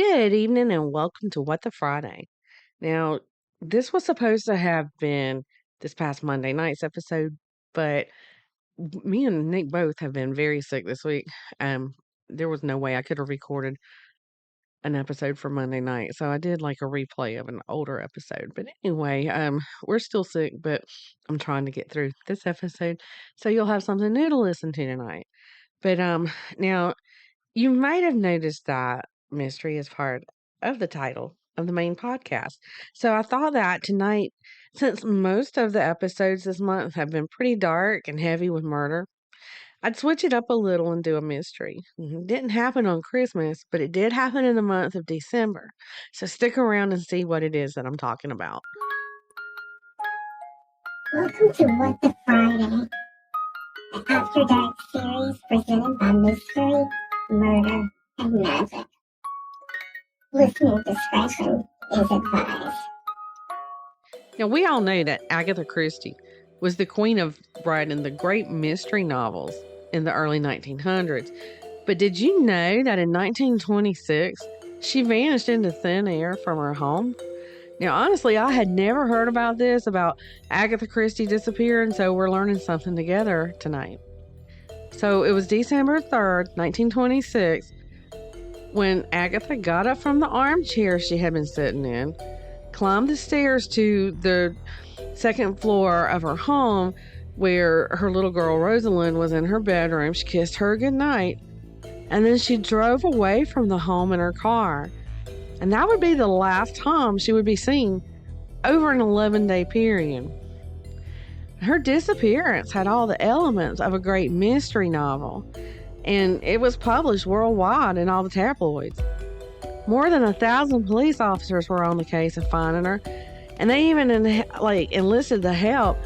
Good evening and welcome to What the Friday. Now, this was supposed to have been this past Monday night's episode, but me and Nick both have been very sick this week. Um, there was no way I could have recorded an episode for Monday night, so I did like a replay of an older episode. But anyway, we're still sick, but I'm trying to get through this episode, so you'll have something new to listen to tonight. But now you might have noticed that mystery is part of the title of the main podcast. So I thought that tonight, since most of the episodes this month have been pretty dark and heavy with murder, I'd switch it up a little and do a mystery. It didn't happen on Christmas, but it did happen in the month of December. So stick around and see what it is that I'm talking about. Welcome to What the Friday, the After Dark series presented by Mystery, Murder, and Magic. Listening discretion is advised. Now, we all know that Agatha Christie was the queen of writing the great mystery novels in the early 1900s. But did you know that in 1926, she vanished into thin air from her home? Now, honestly, I had never heard about this, about Agatha Christie disappearing, so we're learning something together tonight. So it was December 3rd, 1926, when Agatha got up from the armchair she had been sitting in, climbed the stairs to the second floor of her home where her little girl Rosalind was in her bedroom. She kissed her goodnight, and then she drove away from the home in her car. And that would be the last time she would be seen over an 11-day period. Her disappearance had all the elements of a great mystery novel, and it was published worldwide in all the tabloids. More than 1,000 police officers were on the case of finding her, and they even enlisted the help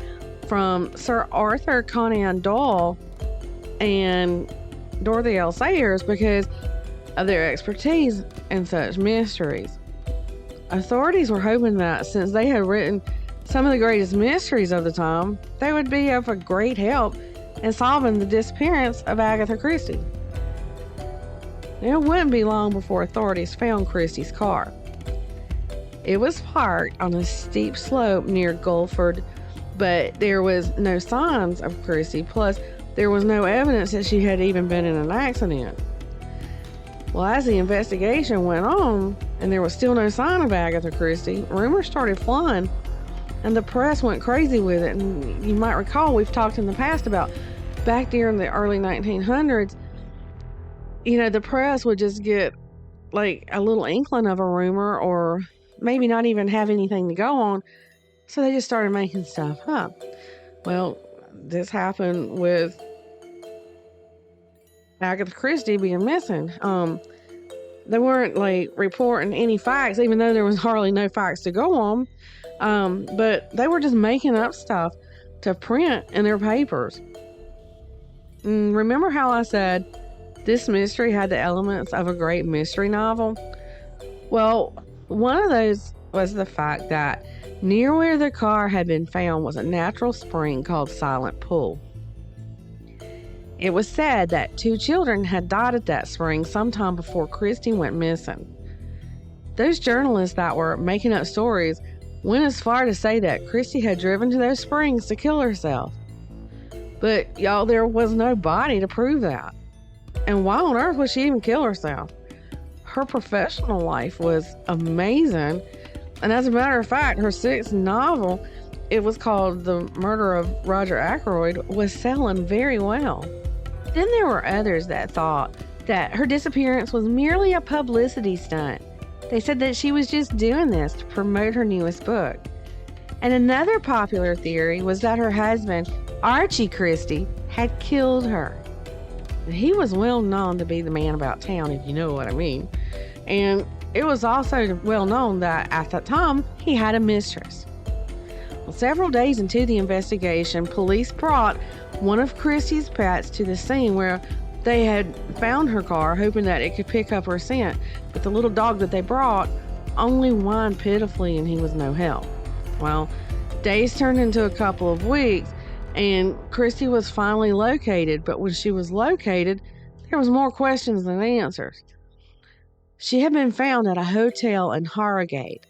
from Sir Arthur Conan Doyle and Dorothy L. Sayers because of their expertise in such mysteries. Authorities were hoping that since they had written some of the greatest mysteries of the time, they would be of a great help in solving the disappearance of Agatha Christie. It wouldn't be long before authorities found Christie's car. It was parked on a steep slope near Guildford, but there was no signs of Christie, plus there was no evidence that she had even been in an accident. Well, as the investigation went on, and there was still no sign of Agatha Christie, rumors started flying, and the press went crazy with it. And you might recall we've talked in the past about back during the early 1900s, the press would just get like a little inkling of a rumor or maybe not even have anything to go on, so they just started making stuff up. Well, this happened with Agatha Christie being missing. They weren't reporting any facts, even though there was hardly no facts to go on. But they were just making up stuff to print in their papers. Remember how I said this mystery had the elements of a great mystery novel? Well, one of those was the fact that near where the car had been found was a natural spring called Silent Pool. It was said that 2 children had died at that spring sometime before Christie went missing. Those journalists that were making up stories went as far to say that Christie had driven to those springs to kill herself. But, y'all, there was no body to prove that. And why on earth would she even kill herself? Her professional life was amazing. And as a matter of fact, her 6th novel, it was called The Murder of Roger Ackroyd, was selling very well. Then there were others that thought that her disappearance was merely a publicity stunt. They said that she was just doing this to promote her newest book. And another popular theory was that her husband, Archie Christie, had killed her. He was well known to be the man about town, if you know what I mean. And it was also well known that at that time, he had a mistress. Well, several days into the investigation, police brought one of Christie's pets to the scene where they had found her car, hoping that it could pick up her scent. But the little dog that they brought only whined pitifully, and he was no help. Well, days turned into a couple of weeks, and Christie was finally located. But when she was located, there was more questions than answers. She had been found at a hotel in Harrogate,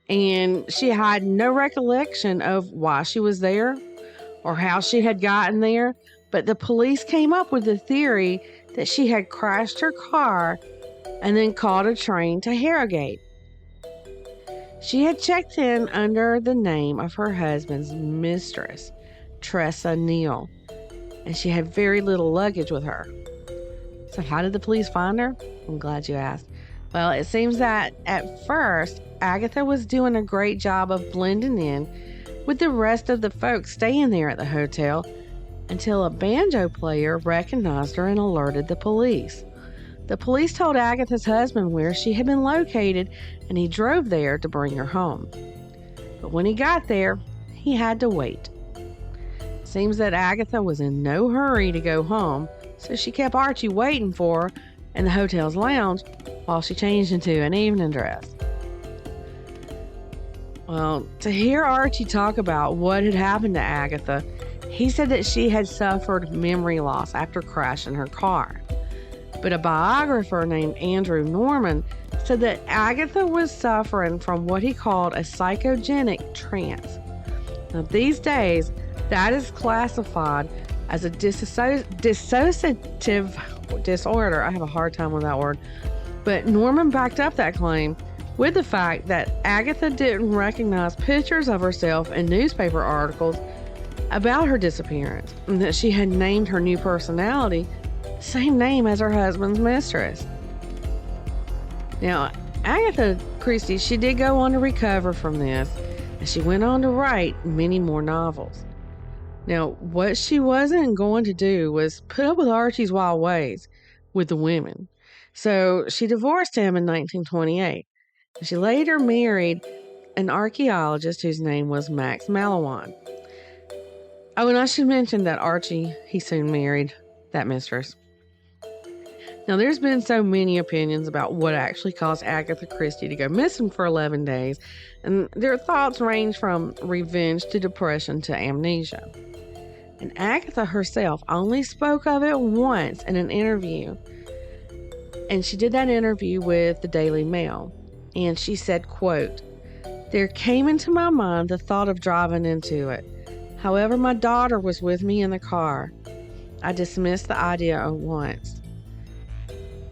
and she had no recollection of why she was there or how she had gotten there, but the police came up with the theory that she had crashed her car and then caught a train to Harrogate. She had checked in under the name of her husband's mistress, Tressa Neal, and she had very little luggage with her. So how did the police find her? I'm glad you asked. Well, it seems that at first, Agatha was doing a great job of blending in with the rest of the folks staying there at the hotel until a banjo player recognized her and alerted the police. The police told Agatha's husband where she had been located, and he drove there to bring her home. But when he got there, he had to wait. It seems that Agatha was in no hurry to go home, so she kept Archie waiting for her in the hotel's lounge while she changed into an evening dress. Well, to hear Archie talk about what had happened to Agatha, he said that she had suffered memory loss after crashing her car. But a biographer named Andrew Norman said that Agatha was suffering from what he called a psychogenic trance. Now, these days, that is classified as a dissociative disorder. I have a hard time with that word. But Norman backed up that claim with the fact that Agatha didn't recognize pictures of herself in newspaper articles about her disappearance, and that she had named her new personality same name as her husband's mistress. Now, Agatha Christie, she did go on to recover from this, and she went on to write many more novels. Now, what she wasn't going to do was put up with Archie's wild ways with the women. So she divorced him in 1928. She later married an archaeologist whose name was Max Malawan. Oh, and I should mention that Archie, he soon married that mistress. Now, there's been so many opinions about what actually caused Agatha Christie to go missing for 11 days, and their thoughts range from revenge to depression to amnesia. And Agatha herself only spoke of it once in an interview, and she did that interview with the Daily Mail, and she said, quote, "There came into my mind the thought of driving into it. However, my daughter was with me in the car. I dismissed the idea at once.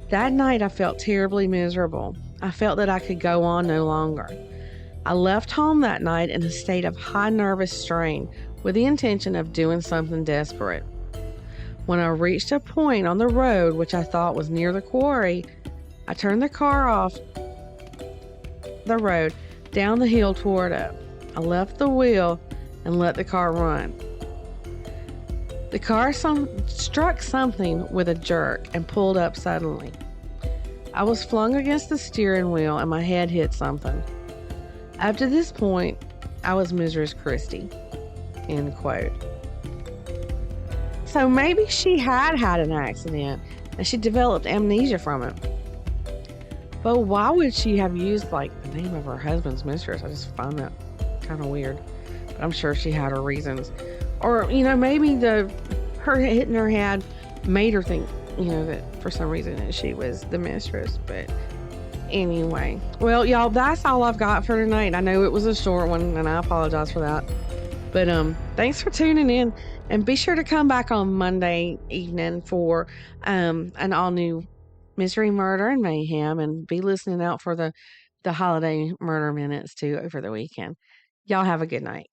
That night, I felt terribly miserable. I felt that I could go on no longer. I left home that night in a state of high nervous strain with the intention of doing something desperate. When I reached a point on the road which I thought was near the quarry, I turned the car off the road down the hill toward it. I left the wheel and let the car run. The car struck something with a jerk and pulled up suddenly. I was flung against the steering wheel and my head hit something. Up to this point, I was Mrs. Christie." End quote. So maybe she had an accident and she developed amnesia from it. But why would she have used the name of her husband's mistress? I just find that kind of weird. But I'm sure she had her reasons. Or, maybe her hitting her head made her think, that for some reason that she was the mistress. But anyway, well, y'all, that's all I've got for tonight. I know it was a short one, and I apologize for that. But thanks for tuning in, and be sure to come back on Monday evening for an all-new Mystery, Murder, and Mayhem, and be listening out for the holiday murder minutes too over the weekend. Y'all have a good night.